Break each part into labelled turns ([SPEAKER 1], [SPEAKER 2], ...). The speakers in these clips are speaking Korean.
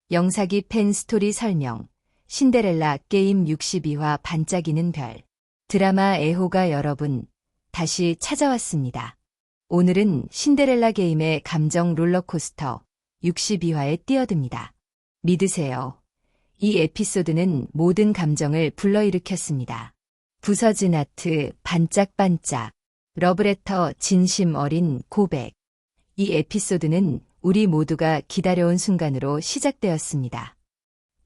[SPEAKER 1] 영사기 팬 스토리 설명, 신데렐라 게임 62화 반짝이는 별. 드라마 애호가 여러분, 다시 찾아왔습니다. 오늘은 신데렐라 게임의 감정 롤러코스터 62화에 뛰어듭니다. 믿으세요. 이 에피소드는 모든 감정을 불러일으켰습니다. 부서진 하트, 반짝반짝, 러브레터, 진심 어린 고백. 이 에피소드는 우리 모두가 기다려온 순간으로 시작되었습니다.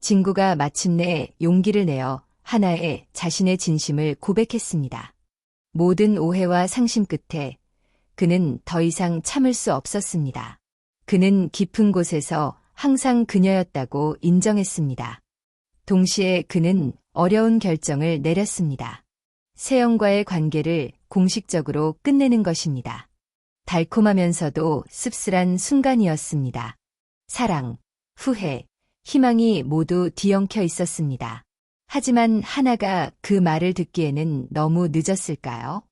[SPEAKER 1] 진구가 마침내 용기를 내어 하나에 자신의 진심을 고백했습니다. 모든 오해와 상심 끝에 그는 더 이상 참을 수 없었습니다. 그는 깊은 곳에서 항상 그녀였다고 인정했습니다. 동시에 그는 어려운 결정을 내렸습니다. 세영과의 관계를 공식적으로 끝내는 것입니다. 달콤하면서도 씁쓸한 순간이었습니다. 사랑, 후회, 희망이 모두 뒤엉켜 있었습니다. 하지만 하나가 그 말을 듣기에는 너무 늦었을까요?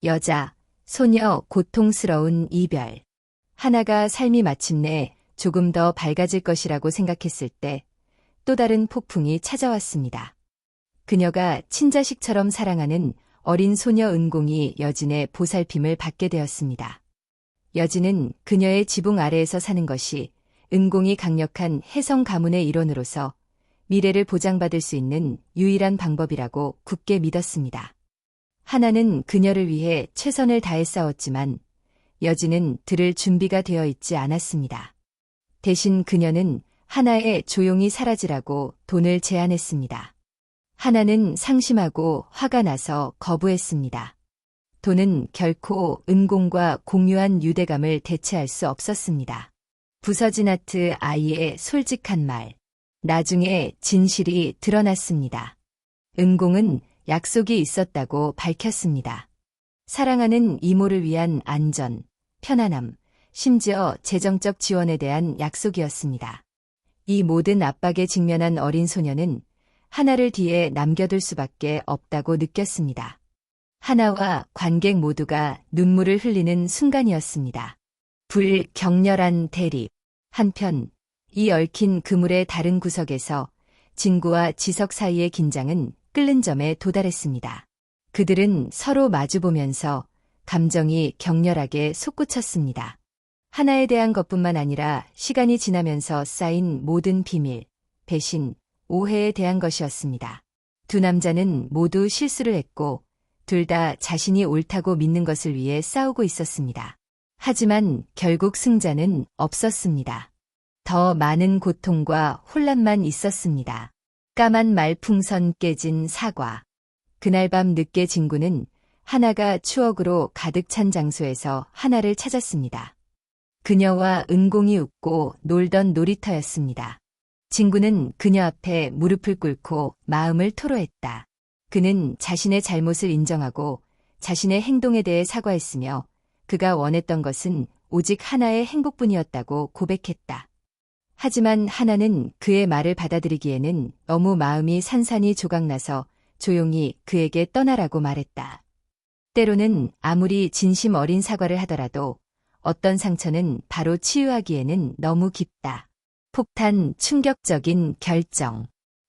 [SPEAKER 1] 여자, 소녀, 고통스러운 이별. 하나가 삶이 마침내 조금 더 밝아질 것이라고 생각했을 때 또 다른 폭풍이 찾아왔습니다. 그녀가 친자식처럼 사랑하는 어린 소녀 은공이 여진의 보살핌을 받게 되었습니다. 여진은 그녀의 지붕 아래에서 사는 것이 은공이 강력한 혜성 가문의 일원으로서 미래를 보장받을 수 있는 유일한 방법이라고 굳게 믿었습니다. 하나는 그녀를 위해 최선을 다해 싸웠지만 여진은 들을 준비가 되어 있지 않았습니다. 대신 그녀는 하나에 조용히 사라지라고 돈을 제안했습니다. 하나는 상심하고 화가 나서 거부했습니다. 돈은 결코 은공과 공유한 유대감을 대체할 수 없었습니다. 부서진 하트 아이의 솔직한 말. 나중에 진실이 드러났습니다. 은공은 약속이 있었다고 밝혔습니다. 사랑하는 이모를 위한 안전, 편안함, 심지어 재정적 지원에 대한 약속이었습니다. 이 모든 압박에 직면한 어린 소녀는 하나를 뒤에 남겨둘 수밖에 없다고 느꼈습니다. 하나와 관객 모두가 눈물을 흘리는 순간이었습니다. 불격렬한 대립. 한편 이 얽힌 그물의 다른 구석에서 진구와 지석 사이의 긴장은 끓는 점에 도달했습니다. 그들은 서로 마주보면서 감정이 격렬하게 솟구쳤습니다. 하나에 대한 것뿐만 아니라 시간이 지나면서 쌓인 모든 비밀, 배신, 오해에 대한 것이었습니다. 두 남자는 모두 실수를 했고 둘 다 자신이 옳다고 믿는 것을 위해 싸우고 있었습니다. 하지만 결국 승자는 없었습니다. 더 많은 고통과 혼란만 있었습니다. 까만 말풍선 깨진 사과. 그날 밤 늦게 진구는 하나가 추억으로 가득 찬 장소에서 하나를 찾았습니다. 그녀와 은공이 웃고 놀던 놀이터였습니다. 진구는 그녀 앞에 무릎을 꿇고 마음을 토로했다. 그는 자신의 잘못을 인정하고 자신의 행동에 대해 사과했으며 그가 원했던 것은 오직 하나의 행복뿐이었다고 고백했다. 하지만 하나는 그의 말을 받아들이기에는 너무 마음이 산산이 조각나서 조용히 그에게 떠나라고 말했다. 때로는 아무리 진심 어린 사과를 하더라도 어떤 상처는 바로 치유하기에는 너무 깊다. 폭탄, 충격적인 결정.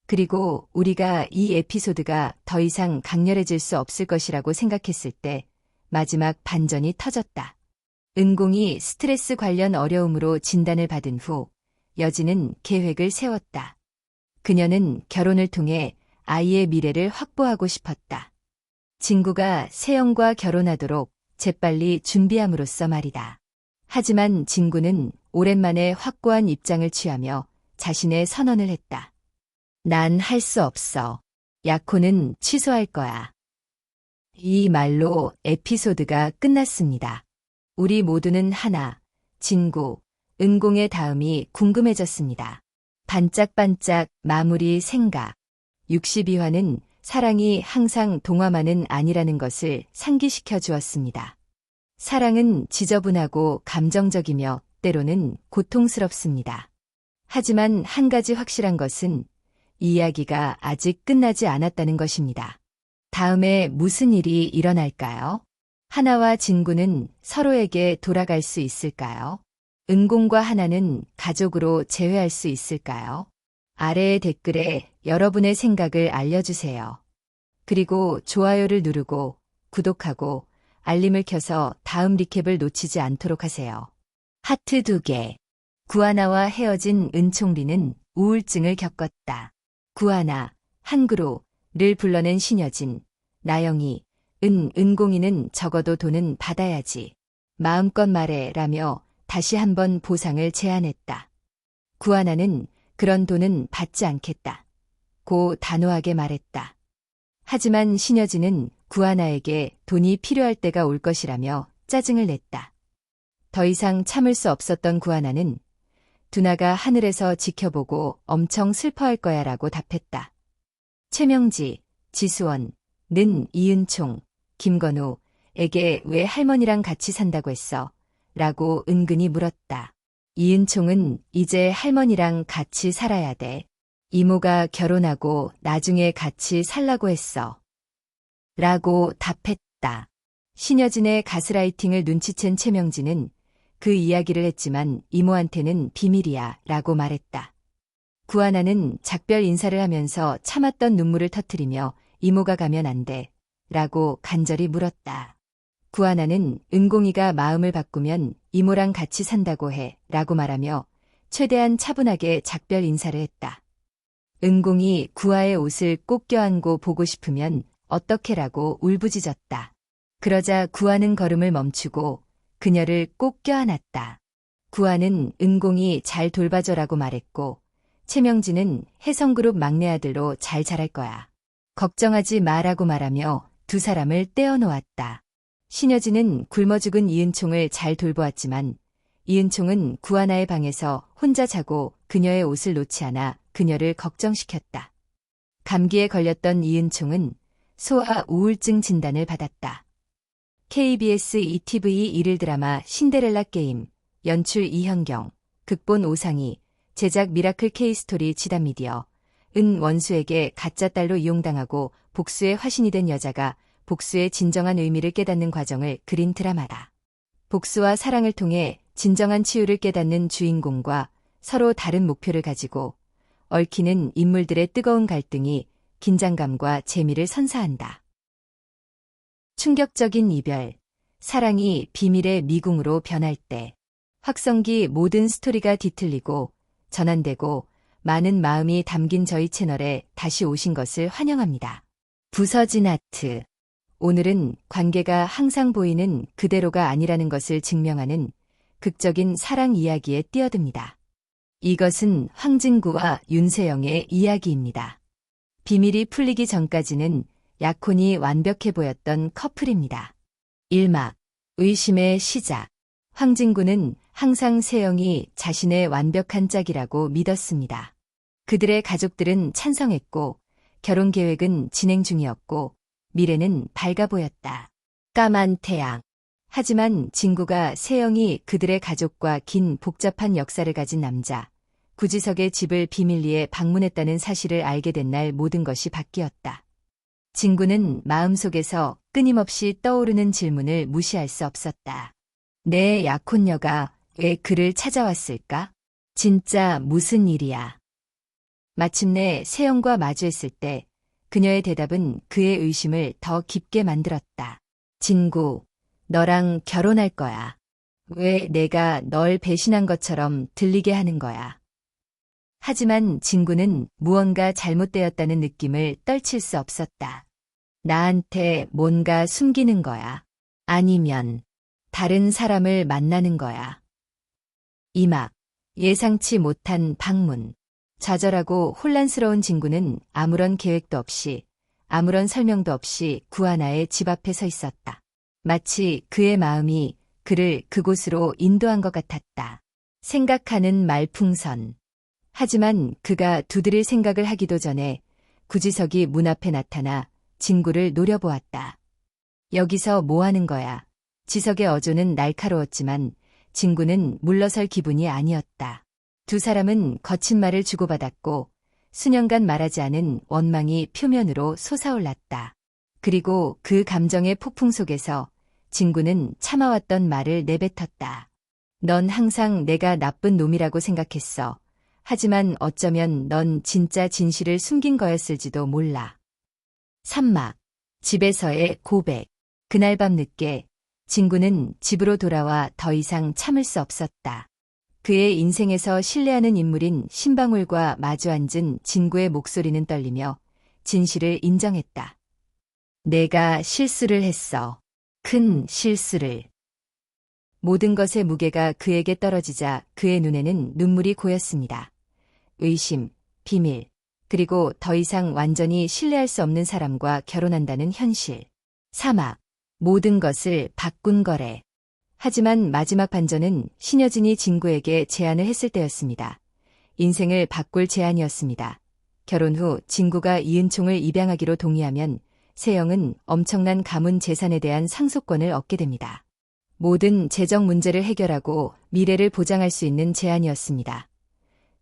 [SPEAKER 1] 그리고 우리가 이 에피소드가 더 이상 강렬해질 수 없을 것이라고 생각했을 때 마지막 반전이 터졌다. 은공이 스트레스 관련 어려움으로 진단을 받은 후 여진은 계획을 세웠다. 그녀는 결혼을 통해 아이의 미래를 확보하고 싶었다. 진구가 세영과 결혼하도록 재빨리 준비함으로써 말이다. 하지만 진구는 오랜만에 확고한 입장을 취하며 자신의 선언을 했다. 난 할 수 없어. 약혼은 취소할 거야. 이 말로 에피소드가 끝났습니다. 우리 모두는 하나, 진구, 은공의 다음이 궁금해졌습니다. 반짝반짝 마무리 생각. 62화는 사랑이 항상 동화만은 아니라는 것을 상기시켜 주었습니다. 사랑은 지저분하고 감정적이며 때로는 고통스럽습니다. 하지만 한 가지 확실한 것은 이야기가 아직 끝나지 않았다는 것입니다. 다음에 무슨 일이 일어날까요? 하나와 진구는 서로에게 돌아갈 수 있을까요? 은공과 하나는 가족으로 재회할 수 있을까요? 아래의 댓글에 여러분의 생각을 알려주세요. 그리고 좋아요를 누르고 구독하고 알림을 켜서 다음 리캡을 놓치지 않도록 하세요. 하트 2개. 구하나와 헤어진 은총리는 우울증을 겪었다. 구하나, 한그로를 불러낸 신여진, 나영이, 은공이는 적어도 돈은 받아야지. 마음껏 말해라며 다시 한번 보상을 제안했다. 구하나는 그런 돈은 받지 않겠다. 고 단호하게 말했다. 하지만 신여진은 구하나에게 돈이 필요할 때가 올 것이라며 짜증을 냈다. 더 이상 참을 수 없었던 구하나는 두나가 하늘에서 지켜보고 엄청 슬퍼할 거야 라고 답했다. 최명지, 지수원, 이은총, 김건우에게 왜 할머니랑 같이 산다고 했어? 라고 은근히 물었다. 이은총은 이제 할머니랑 같이 살아야 돼. 이모가 결혼하고 나중에 같이 살라고 했어. 라고 답했다. 신여진의 가스라이팅을 눈치챈 최명진은 그 이야기를 했지만 이모한테는 비밀이야 라고 말했다. 구하나는 작별 인사를 하면서 참았던 눈물을 터뜨리며 이모가 가면 안 돼 라고 간절히 물었다. 구하나는 은공이가 마음을 바꾸면 이모랑 같이 산다고 해 라고 말하며 최대한 차분하게 작별 인사를 했다. 은공이 구하의 옷을 꼭 껴안고 보고 싶으면 어떻게라고 울부짖었다. 그러자 구하는 걸음을 멈추고 그녀를 꼭 껴안았다. 구하는 은공이 잘 돌봐줘라고 말했고 최명진은 혜성그룹 막내 아들로 잘 자랄 거야. 걱정하지 마라고 말하며 두 사람을 떼어놓았다. 신여진은 굶어 죽은 이은총을 잘 돌보았지만 이은총은 구하나의 방에서 혼자 자고 그녀의 옷을 놓지 않아 그녀를 걱정시켰다. 감기에 걸렸던 이은총은 소아 우울증 진단을 받았다. KBS ETV 일일 드라마 신데렐라 게임, 연출 이현경, 극본 오상희, 제작 미라클 K스토리 지단미디어, 원수에게 가짜 딸로 이용당하고 복수의 화신이 된 여자가 복수의 진정한 의미를 깨닫는 과정을 그린 드라마다. 복수와 사랑을 통해 진정한 치유를 깨닫는 주인공과 서로 다른 목표를 가지고 얽히는 인물들의 뜨거운 갈등이 긴장감과 재미를 선사한다. 충격적인 이별, 사랑이 비밀의 미궁으로 변할 때, 확성기 모든 스토리가 뒤틀리고 전환되고 많은 마음이 담긴 저희 채널에 다시 오신 것을 환영합니다. 부서진 하트. 오늘은 관계가 항상 보이는 그대로가 아니라는 것을 증명하는 극적인 사랑 이야기에 뛰어듭니다. 이것은 황진구와 윤세영의 이야기입니다. 비밀이 풀리기 전까지는 약혼이 완벽해 보였던 커플입니다. 1막, 의심의 시작. 황진구는 항상 세영이 자신의 완벽한 짝이라고 믿었습니다. 그들의 가족들은 찬성했고 결혼 계획은 진행 중이었고 미래는 밝아 보였다. 까만 태양. 하지만 진구가 세영이 그들의 가족과 긴 복잡한 역사를 가진 남자, 구지석의 집을 비밀리에 방문했다는 사실을 알게 된 날 모든 것이 바뀌었다. 진구는 마음속에서 끊임없이 떠오르는 질문을 무시할 수 없었다. 내 약혼녀가 왜 그를 찾아왔을까? 진짜 무슨 일이야? 마침내 세영과 마주했을 때 그녀의 대답은 그의 의심을 더 깊게 만들었다. 진구, 너랑 결혼할 거야. 왜 내가 널 배신한 것처럼 들리게 하는 거야? 하지만 진구는 무언가 잘못되었다는 느낌을 떨칠 수 없었다. 나한테 뭔가 숨기는 거야. 아니면 다른 사람을 만나는 거야. 2막, 예상치 못한 방문. 좌절하고 혼란스러운 진구는 아무런 계획도 없이, 아무런 설명도 없이 구하나의 집 앞에 서 있었다. 마치 그의 마음이 그를 그곳으로 인도한 것 같았다. 생각하는 말풍선. 하지만 그가 두드릴 생각을 하기도 전에 구지석이 문 앞에 나타나 진구를 노려보았다. 여기서 뭐 하는 거야? 지석의 어조는 날카로웠지만 진구는 물러설 기분이 아니었다. 두 사람은 거친 말을 주고받았고 수년간 말하지 않은 원망이 표면으로 솟아올랐다. 그리고 그 감정의 폭풍 속에서 진구는 참아왔던 말을 내뱉었다. 넌 항상 내가 나쁜 놈이라고 생각했어. 하지만 어쩌면 넌 진짜 진실을 숨긴 거였을지도 몰라. 3막. 집에서의 고백. 그날 밤 늦게 진구는 집으로 돌아와 더 이상 참을 수 없었다. 그의 인생에서 신뢰하는 인물인 신방울과 마주 앉은 진구의 목소리는 떨리며 진실을 인정했다. 내가 실수를 했어. 큰 실수를. 모든 것의 무게가 그에게 떨어지자 그의 눈에는 눈물이 고였습니다. 의심, 비밀, 그리고 더 이상 완전히 신뢰할 수 없는 사람과 결혼한다는 현실. 3막. 모든 것을 바꾼 거래. 하지만 마지막 반전은 신여진이 진구에게 제안을 했을 때였습니다. 인생을 바꿀 제안이었습니다. 결혼 후 진구가 이은총을 입양하기로 동의하면 세영은 엄청난 가문 재산에 대한 상속권을 얻게 됩니다. 모든 재정 문제를 해결하고 미래를 보장할 수 있는 제안이었습니다.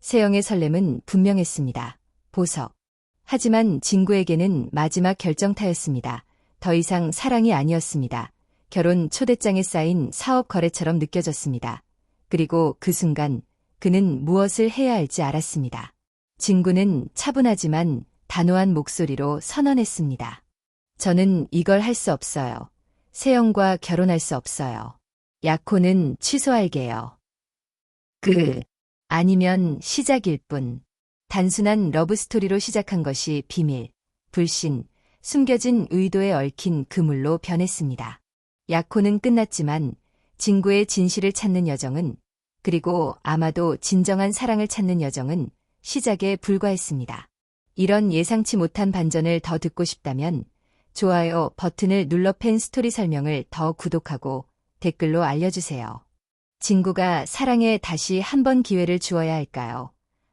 [SPEAKER 1] 세영의 설렘은 분명했습니다. 보석. 하지만 진구에게는 마지막 결정타였습니다. 더 이상 사랑이 아니었습니다. 결혼 초대장에 쌓인 사업 거래처럼 느껴졌습니다. 그리고 그 순간 그는 무엇을 해야 할지 알았습니다. 진구는 차분하지만 단호한 목소리로 선언했습니다. 저는 이걸 할 수 없어요. 세영과 결혼할 수 없어요. 약혼은 취소할게요. 아니면 시작일 뿐. 단순한 러브스토리로 시작한 것이 비밀, 불신, 숨겨진 의도에 얽힌 그물로 변했습니다. 약혼은 끝났지만 진구의 진실을 찾는 여정은, 그리고 아마도 진정한 사랑을 찾는 여정은 시작에 불과했습니다. 이런 예상치 못한 반전을 더 듣고 싶다면 좋아요 버튼을 눌러 팬 스토리 설명을 더 구독하고 댓글로 알려주세요. 진구가 사랑에 다시 한 번 기회를 주어야 할까요?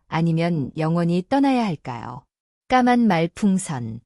[SPEAKER 1] 아니면 영원히 떠나야 할까요? 까만 말풍선.